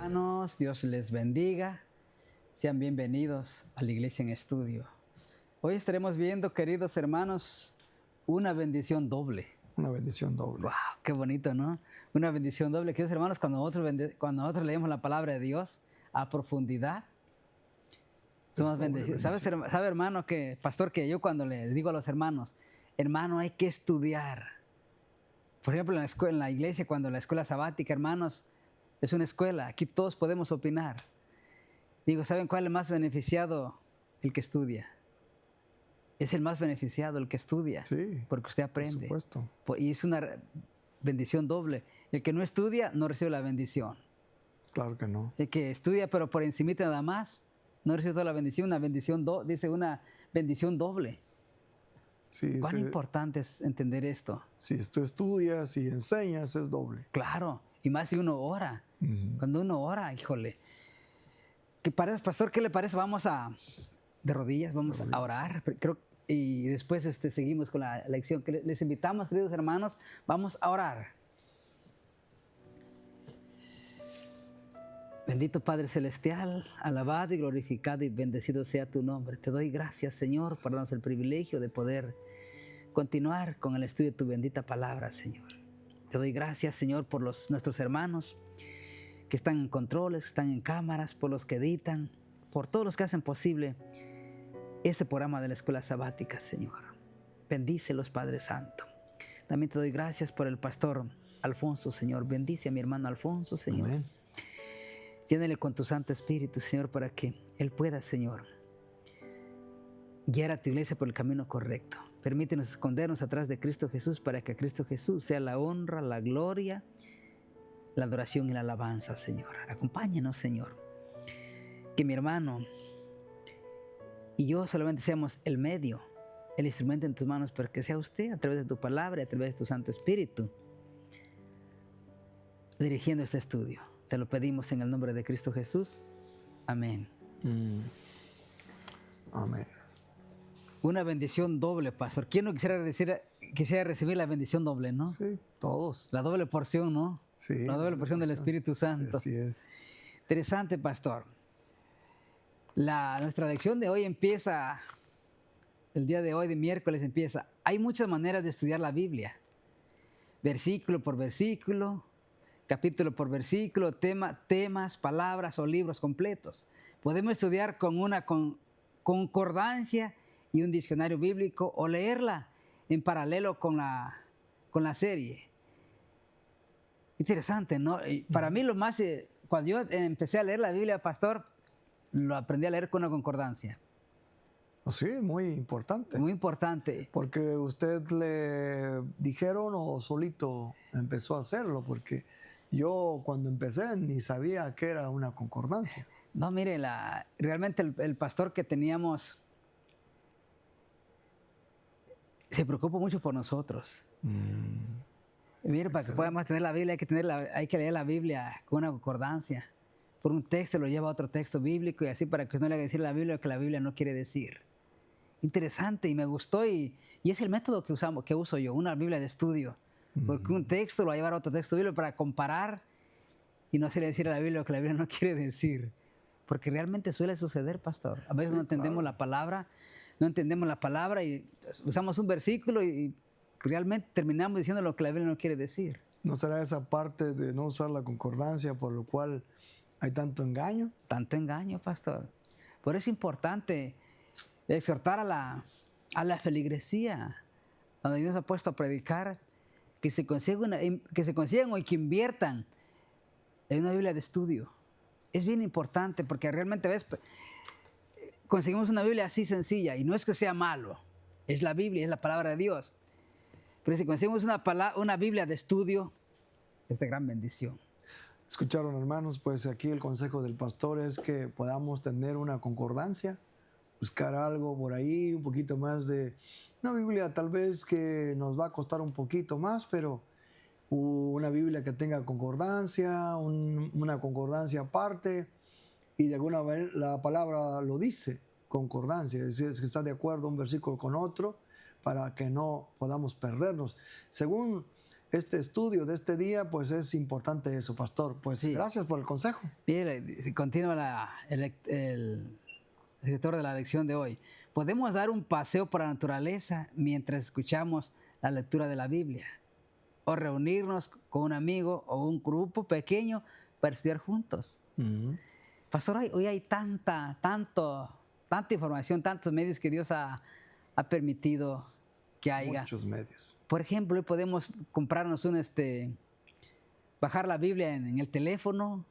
hermanos, Dios les bendiga. Sean bienvenidos a la Iglesia en Estudio. Hoy estaremos viendo, queridos hermanos, una bendición doble. Una bendición doble. ¡Wow! ¡Qué bonito!, ¿no? Una bendición doble. Queridos hermanos, cuando nosotros leemos la palabra de Dios a profundidad, somos bendecidos. ¿Sabe, hermano, pastor, que yo cuando le digo a los hermanos, hermano, hay que estudiar? Por ejemplo, en la iglesia, cuando la escuela sabática, hermanos, es una escuela, aquí todos podemos opinar. Digo, ¿saben cuál es el más beneficiado? El que estudia. Es el más beneficiado el que estudia. Sí, porque usted aprende. por supuesto. Y es una bendición doble. El que no estudia no recibe la bendición. Claro que no. El que estudia pero por encimita nada más, no recibe toda la bendición. Una bendición doble. Sí, ¿Cuán importante es entender esto? Si tú estudias y enseñas, es doble. Claro, y más si uno ora. Cuando uno ora, híjole. Pastor, ¿qué le parece? Vamos de rodillas, vamos a orar. Y después seguimos con la lección. Les invitamos, queridos hermanos, vamos a orar. Bendito Padre Celestial, alabado y glorificado y bendecido sea tu nombre. Te doy gracias, Señor, por darnos el privilegio de poder continuar con el estudio de tu bendita palabra, Señor. Te doy gracias, Señor, por nuestros hermanos que están en controles, que están en cámaras, por los que editan, por todos los que hacen posible este programa de la escuela sabática, Señor. Bendícelos, Padre Santo. También te doy gracias por el pastor Alfonso, Señor. Bendice a mi hermano Alfonso, Señor. Amén. Llénale con tu Santo Espíritu, Señor, para que Él pueda, Señor, guiar a tu iglesia por el camino correcto. Permítenos escondernos atrás de Cristo Jesús para que a Cristo Jesús sea la honra, la gloria, la adoración y la alabanza, Señor. Acompáñanos, Señor. Que mi hermano y yo solamente seamos el medio, el instrumento en tus manos, pero que sea usted a través de tu palabra y a través de tu Santo Espíritu dirigiendo este estudio. Te lo pedimos en el nombre de Cristo Jesús. Amén. Amén. Una bendición doble, pastor. ¿Quién no quisiera recibir la bendición doble, no? Sí, todos. La doble porción, ¿no? Sí. La doble porción del Espíritu Santo. Sí, así es. Interesante, pastor. Nuestra lección de hoy empieza, el día de hoy, de miércoles, empieza. Hay muchas maneras de estudiar la Biblia. Versículo por versículo, capítulo por versículo, temas, palabras o libros completos. Podemos estudiar con una concordancia y un diccionario bíblico o leerla en paralelo con la serie. Interesante, ¿no? Y para mí lo más, cuando yo empecé a leer la Biblia, pastor, lo aprendí a leer con una concordancia. Sí, muy importante. Muy importante. Porque usted le dijeron o solito empezó a hacerlo, porque yo cuando empecé ni sabía que era una concordancia. No, mire, realmente el pastor que teníamos se preocupa mucho por nosotros. Mire, para que podamos tener la Biblia hay que leer la Biblia con una concordancia. Por un texto lo lleva a otro texto bíblico y así para que no le haga decir a la Biblia lo que la Biblia no quiere decir. Interesante y me gustó y es el método que uso yo, una Biblia de estudio. Porque un texto lo va a llevar a otro texto bíblico para comparar y no hacerle decir a la Biblia lo que la Biblia no quiere decir. Porque realmente suele suceder, pastor. A veces no entendemos la palabra, y usamos un versículo y realmente terminamos diciendo lo que la Biblia no quiere decir. ¿No será esa parte de no usar la concordancia por lo cual hay tanto engaño? Tanto engaño, pastor. Por eso es importante exhortar a la feligresía, donde Dios ha puesto a predicar, que se consigan o que inviertan en una Biblia de estudio. Es bien importante porque realmente conseguimos una Biblia así sencilla y no es que sea malo, es la Biblia, es la palabra de Dios. Pero si conseguimos una Biblia de estudio, es de gran bendición. Escucharon, hermanos, pues aquí el consejo del pastor es que podamos tener una concordancia, buscar algo por ahí, un poquito más de una Biblia tal vez que nos va a costar un poquito más, pero una Biblia que tenga concordancia, una concordancia aparte, y de alguna manera la palabra lo dice, concordancia, es decir, es que está de acuerdo un versículo con otro para que no podamos perdernos. Según este estudio de este día, pues es importante eso, pastor. Pues Sí. gracias por el consejo. Mire, si continúa el escritor de la lección de hoy. Podemos dar un paseo por la naturaleza mientras escuchamos la lectura de la Biblia, o reunirnos con un amigo o un grupo pequeño para estudiar juntos. Pastor, hoy hay tanta información, tantos medios que Dios ha permitido que haya. Muchos medios. Por ejemplo, hoy podemos comprarnos bajar la Biblia en el teléfono.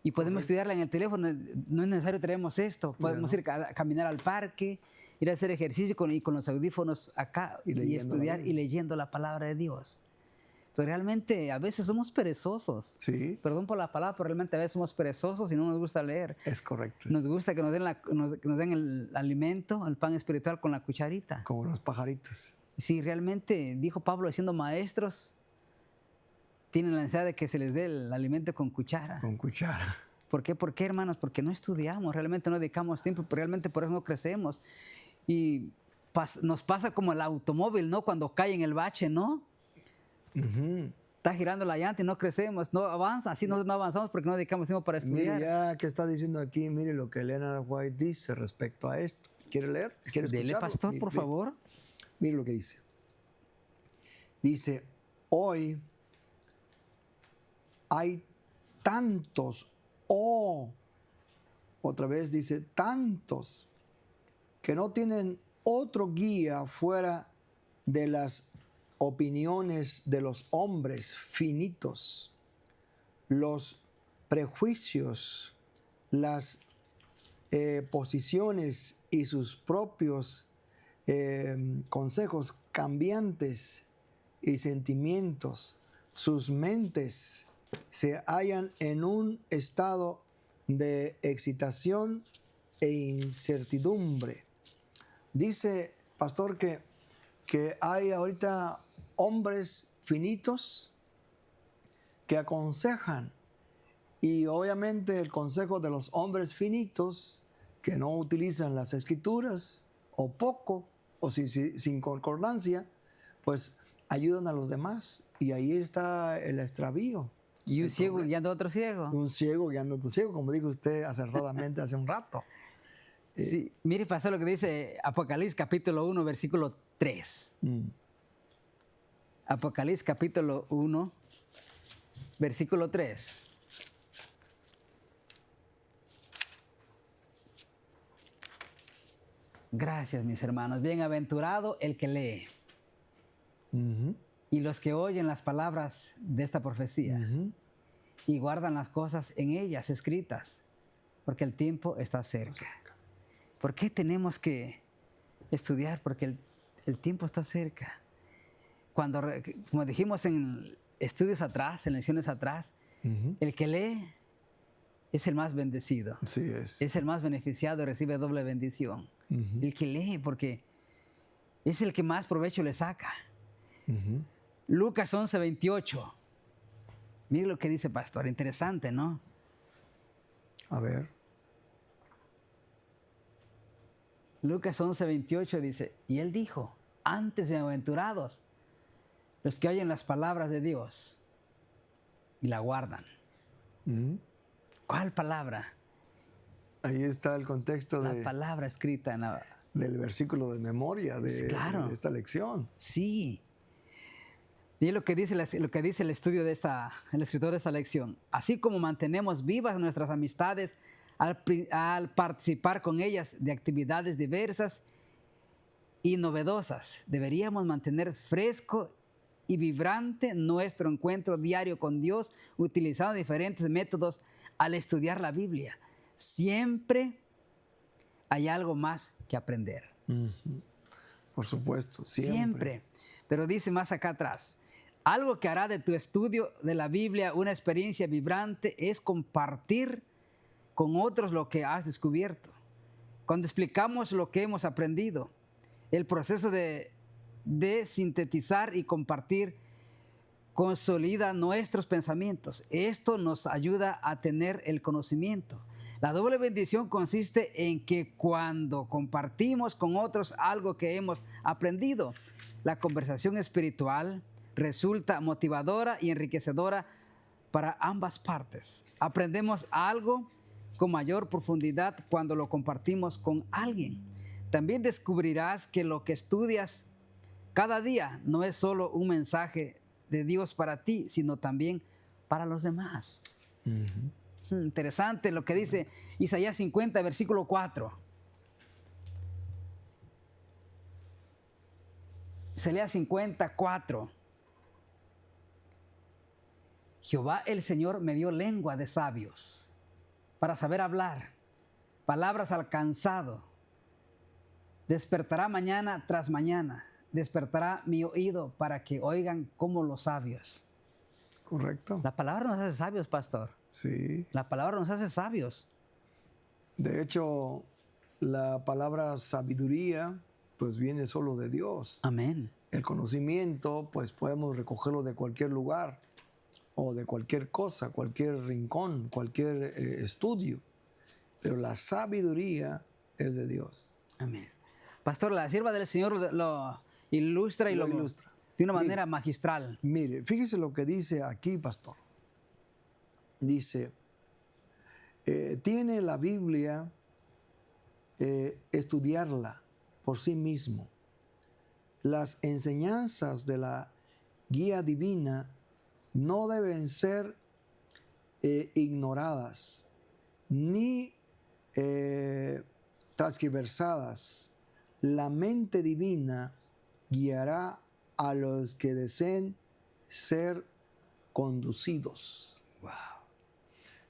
Y podemos estudiarla en el teléfono. No es necesario traernos esto. Podemos ir a caminar al parque, ir a hacer ejercicio con los audífonos acá y estudiar y leyendo la palabra de Dios. Pero realmente a veces somos perezosos. Sí. Perdón por la palabra, pero realmente a veces somos perezosos y no nos gusta leer. Es correcto. Nos gusta que nos den el alimento, el pan espiritual con la cucharita. Como los pajaritos. Sí, realmente, dijo Pablo, siendo maestros, tienen la necesidad de que se les dé el alimento con cuchara. Con cuchara. ¿Por qué? ¿Por qué, hermanos? Porque no estudiamos, realmente no dedicamos tiempo, pero realmente por eso no crecemos. Y nos pasa como el automóvil, ¿no? Cuando cae en el bache, ¿no? Está girando la llanta y no crecemos, no avanza, así no avanzamos porque no dedicamos tiempo para estudiar. Mire ya que está diciendo aquí, mire lo que Leonard White dice respecto a esto. ¿Quiere leer? ¿Quiere escucharlo? Dele, pastor, por favor. Mire lo que dice. Dice, hoy hay tantos, otra vez dice, tantos, que no tienen otro guía fuera de las opiniones de los hombres finitos, los prejuicios, las posiciones y sus propios consejos cambiantes y sentimientos. Sus mentes se hallan en un estado de excitación e incertidumbre. Dice, pastor, que hay ahorita hombres finitos que aconsejan, y obviamente el consejo de los hombres finitos que no utilizan las escrituras o poco o sin concordancia, pues ayudan a los demás, y ahí está el extravío. Y un ciego guiando a otro ciego. Un ciego guiando a otro ciego, como dijo usted acertadamente hace un rato. Sí, mire, pastor, lo que dice Apocalipsis capítulo 1, versículo 3. Apocalipsis capítulo 1, versículo 3. Gracias, mis hermanos. Bienaventurado el que lee. Y los que oyen las palabras de esta profecía y guardan las cosas en ellas escritas, porque el tiempo está cerca. ¿Por qué tenemos que estudiar? Porque el tiempo está cerca. Como dijimos en estudios atrás, en lecciones atrás, el que lee es el más bendecido. Sí es. Es el más beneficiado, recibe doble bendición. El que lee, porque es el que más provecho le saca. Lucas 11:28. Mire lo que dice, pastor. Interesante, ¿no? A ver. Lucas 11:28 dice, y él dijo, antes bienaventurados los que oyen las palabras de Dios y la guardan. ¿Cuál palabra? Ahí está el contexto La palabra escrita en del versículo de memoria de esta lección. Sí. Y lo que dice el estudio el escritor de esta lección. Así como mantenemos vivas nuestras amistades al participar con ellas de actividades diversas y novedosas, deberíamos mantener fresco y vibrante nuestro encuentro diario con Dios, utilizando diferentes métodos al estudiar la Biblia. Siempre hay algo más que aprender. Por supuesto, Siempre. Pero dice más acá atrás, algo que hará de tu estudio de la Biblia una experiencia vibrante es compartir con otros lo que has descubierto. Cuando explicamos lo que hemos aprendido, el proceso de sintetizar y compartir consolida nuestros pensamientos. Esto nos ayuda a tener el conocimiento. La doble bendición consiste en que cuando compartimos con otros algo que hemos aprendido, la conversación espiritual resulta motivadora y enriquecedora para ambas partes. Aprendemos algo con mayor profundidad cuando lo compartimos con alguien. También descubrirás que lo que estudias cada día no es solo un mensaje de Dios para ti, sino también para los demás. Interesante lo que dice Isaías 50, versículo 4. Isaías 54. Jehová el Señor me dio lengua de sabios para saber hablar, palabras al cansado. Despertará mañana tras mañana, despertará mi oído para que oigan como los sabios. Correcto. La palabra nos hace sabios, pastor. Sí. La palabra nos hace sabios. De hecho, la palabra sabiduría pues viene solo de Dios. Amén. El conocimiento pues podemos recogerlo de cualquier lugar o de cualquier cosa, cualquier rincón, cualquier estudio. Pero la sabiduría es de Dios. Amén. Pastor, la sierva del Señor lo ilustra y lo ilustra de una manera magistral. Mire, fíjese lo que dice aquí, pastor. Dice, tiene la Biblia estudiarla por sí mismo. Las enseñanzas de la guía divina no deben ser ignoradas ni transgiversadas. La mente divina guiará a los que deseen ser conducidos. Wow.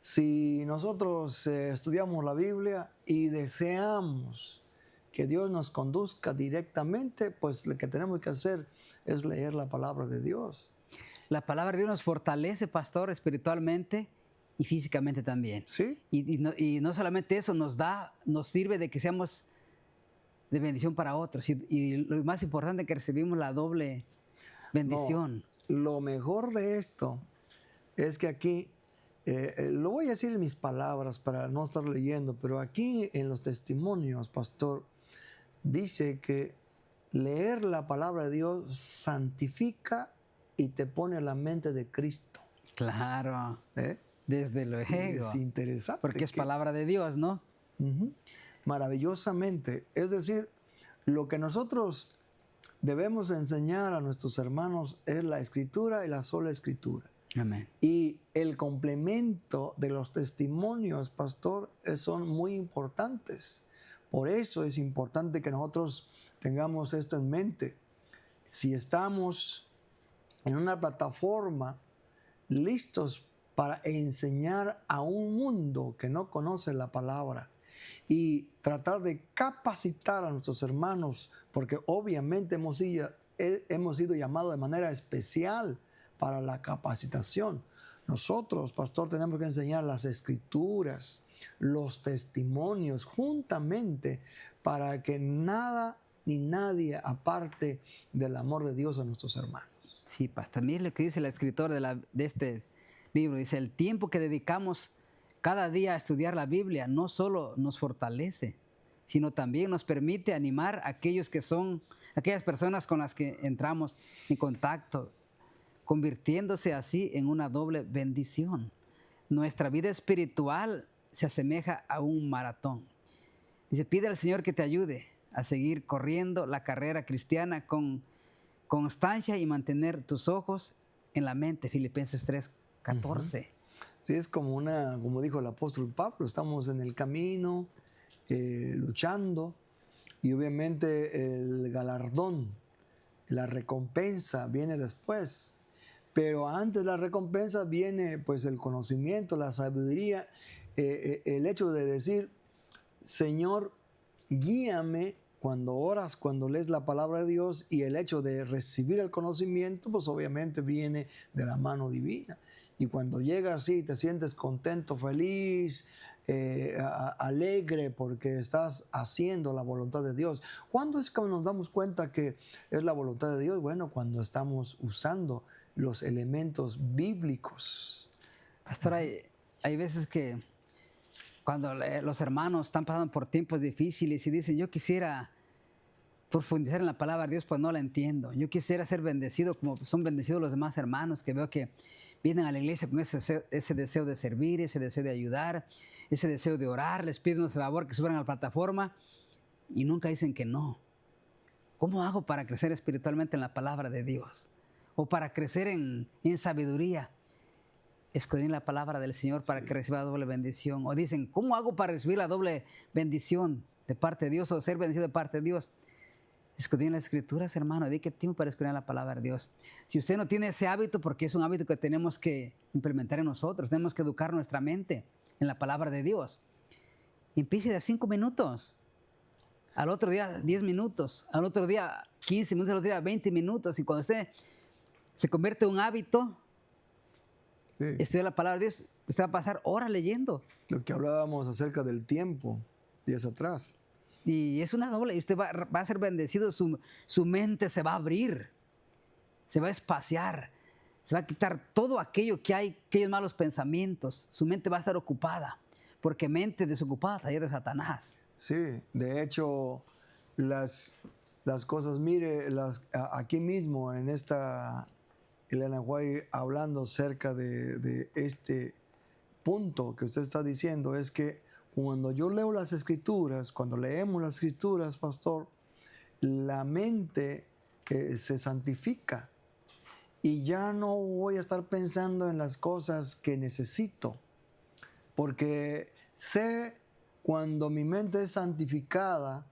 Si nosotros estudiamos la Biblia y deseamos que Dios nos conduzca directamente, pues lo que tenemos que hacer es leer la palabra de Dios. La palabra de Dios nos fortalece, pastor, espiritualmente y físicamente también. ¿Sí? Y no solamente eso, nos sirve de que seamos de bendición para otros. Y lo más importante es que recibimos la doble bendición. No, lo mejor de esto es que aquí, lo voy a decir en mis palabras para no estar leyendo, pero aquí en los testimonios, pastor, dice que leer la palabra de Dios santifica y te pone a la mente de Cristo. Claro. ¿Eh? Desde luego. Es interesante. Porque es palabra de Dios, ¿no? Maravillosamente. Es decir, lo que nosotros debemos enseñar a nuestros hermanos es la Escritura y la sola Escritura. Amén. Y el complemento de los testimonios, pastor, son muy importantes. Por eso es importante que nosotros tengamos esto en mente. Si estamos en una plataforma listos para enseñar a un mundo que no conoce la palabra y tratar de capacitar a nuestros hermanos, porque obviamente hemos sido llamados de manera especial para la capacitación. Nosotros, pastor, tenemos que enseñar las Escrituras, los testimonios juntamente para que nada ni nadie aparte del amor de Dios a nuestros hermanos. Sí, pastor. Mire lo que dice el escritor de este libro. Dice, el tiempo que dedicamos cada día a estudiar la Biblia no solo nos fortalece, sino también nos permite animar a aquellas personas con las que entramos en contacto, convirtiéndose así en una doble bendición. Nuestra vida espiritual se asemeja a un maratón. Dice, pide al Señor que te ayude a seguir corriendo la carrera cristiana con constancia y mantener tus ojos en la mente. Filipenses 3:14. Sí, es como dijo el apóstol Pablo, estamos en el camino, luchando, y obviamente el galardón, la recompensa viene después. Pero antes de la recompensa viene pues el conocimiento, la sabiduría, el hecho de decir, Señor, guíame cuando oras, cuando lees la palabra de Dios, y el hecho de recibir el conocimiento, pues obviamente viene de la mano divina. Y cuando llegas así, te sientes contento, feliz, alegre porque estás haciendo la voluntad de Dios. ¿Cuándo es que nos damos cuenta que es la voluntad de Dios? Bueno, cuando estamos usando los elementos bíblicos. Pastor, hay veces que cuando los hermanos están pasando por tiempos difíciles y dicen, yo quisiera profundizar en la palabra de Dios, pues no la entiendo. Yo quisiera ser bendecido como son bendecidos los demás hermanos, que veo que vienen a la iglesia con ese deseo de servir, ese deseo de ayudar, ese deseo de orar. Les pido un favor que suban a la plataforma y nunca dicen que no. ¿Cómo hago para crecer espiritualmente en la palabra de Dios? O para crecer en sabiduría. Escudriñen la palabra del Señor para que reciba doble bendición. O dicen, ¿cómo hago para recibir la doble bendición de parte de Dios o ser bendecido de parte de Dios? Escudriñen las Escrituras, hermano. Dedique tiempo para escudriñar la palabra de Dios. Si usted no tiene ese hábito, porque es un hábito que tenemos que implementar en nosotros, tenemos que educar nuestra mente en la palabra de Dios. Empiece de 5 minutos. Al otro día 10 minutos. Al otro día 15 minutos. Al otro día 20 minutos. Y cuando usted se convierte en un hábito, estudiar la palabra de Dios, usted va a pasar horas leyendo. Lo que hablábamos acerca del tiempo, días atrás. Y es una doble, y usted va a ser bendecido, su mente se va a abrir, se va a espaciar, se va a quitar todo aquello que hay, aquellos malos pensamientos. Su mente va a estar ocupada, porque mente desocupada, taller de Satanás. Sí, de hecho, las cosas, mire, aquí mismo en esta Elena White hablando acerca de este punto que usted está diciendo, es que cuando yo leo las Escrituras, cuando leemos las Escrituras, pastor, la mente se santifica y ya no voy a estar pensando en las cosas que necesito, porque sé cuando mi mente es santificada,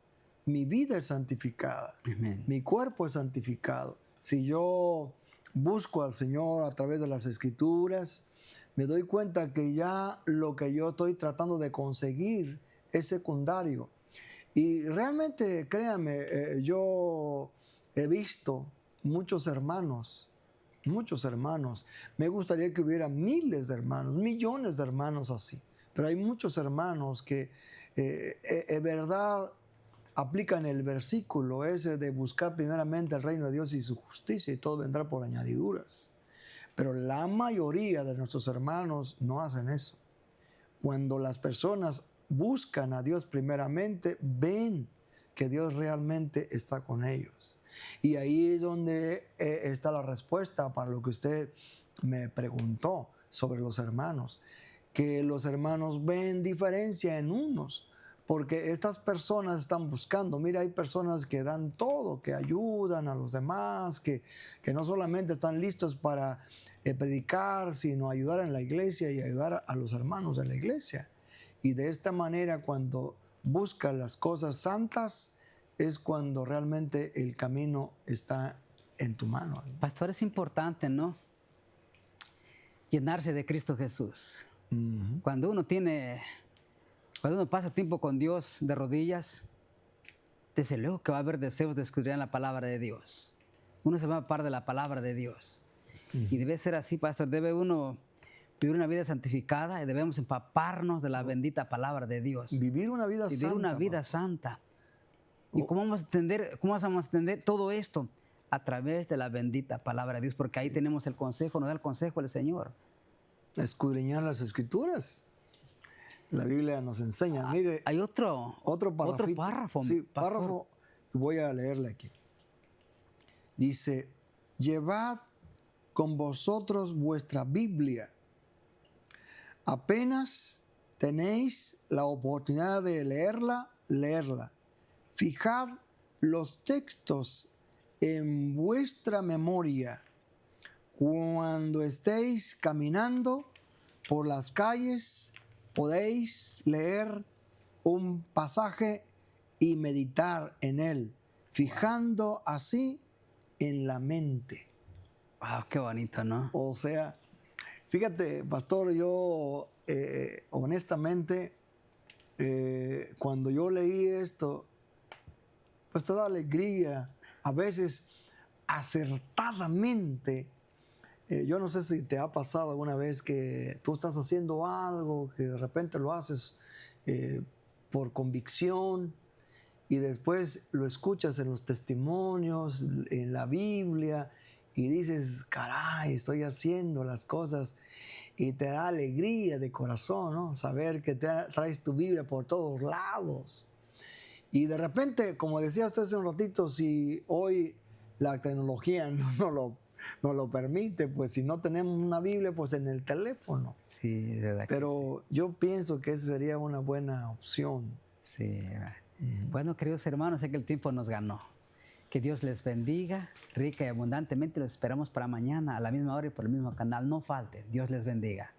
mi vida es santificada, Amén. Mi cuerpo es santificado. Si yo busco al Señor a través de las Escrituras, me doy cuenta que ya lo que yo estoy tratando de conseguir es secundario. Y realmente, créame, yo he visto muchos hermanos. Me gustaría que hubiera miles de hermanos, millones de hermanos así. Pero hay muchos hermanos que en verdad aplican el versículo ese de buscar primeramente el reino de Dios y su justicia y todo vendrá por añadiduras. Pero la mayoría de nuestros hermanos no hacen eso. Cuando las personas buscan a Dios primeramente, ven que Dios realmente está con ellos. Y ahí es donde está la respuesta para lo que usted me preguntó sobre los hermanos. Que los hermanos ven diferencia en unos. Porque estas personas están buscando. Mira, hay personas que dan todo, que ayudan a los demás, que no solamente están listos para predicar, sino ayudar en la iglesia y ayudar a los hermanos de la iglesia. Y de esta manera, cuando buscas las cosas santas, es cuando realmente el camino está en tu mano. Pastor, es importante, ¿no? Llenarse de Cristo Jesús. Cuando uno pasa tiempo con Dios de rodillas, desde luego que va a haber deseos de escudriñar la palabra de Dios. Uno se va a par de la palabra de Dios. Y debe ser así, pastor. Debe uno vivir una vida santificada y debemos empaparnos de la bendita palabra de Dios. Vivir una vida santa. Vivir una vida santa. ¿Y cómo vamos a entender todo esto? A través de la bendita palabra de Dios, porque ahí tenemos el consejo, nos da el consejo el Señor. Escudriñar las Escrituras. La Biblia nos enseña. Mire, hay otro párrafo. Sí, párrafo. Voy a leerle aquí. Dice, llevad con vosotros vuestra Biblia. Apenas tenéis la oportunidad de leerla. Fijad los textos en vuestra memoria. Cuando estéis caminando por las calles, podéis leer un pasaje y meditar en él, fijando así en la mente. Wow, qué bonito, ¿no? O sea, fíjate, pastor, yo honestamente, cuando yo leí esto, pues te da alegría, a veces acertadamente. Yo no sé si te ha pasado alguna vez que tú estás haciendo algo, que de repente lo haces por convicción y después lo escuchas en los testimonios, en la Biblia y dices, caray, estoy haciendo las cosas y te da alegría de corazón, ¿no? Saber que traes tu Biblia por todos lados. Y de repente, como decía usted hace un ratito, si hoy la tecnología no lo permite, pues si no tenemos una Biblia, pues en el teléfono. Sí, es verdad. Pero yo pienso que esa sería una buena opción. Sí. Bueno, queridos hermanos, sé que el tiempo nos ganó. Que Dios les bendiga rica y abundantemente. Los esperamos para mañana a la misma hora y por el mismo canal. No falten. Dios les bendiga.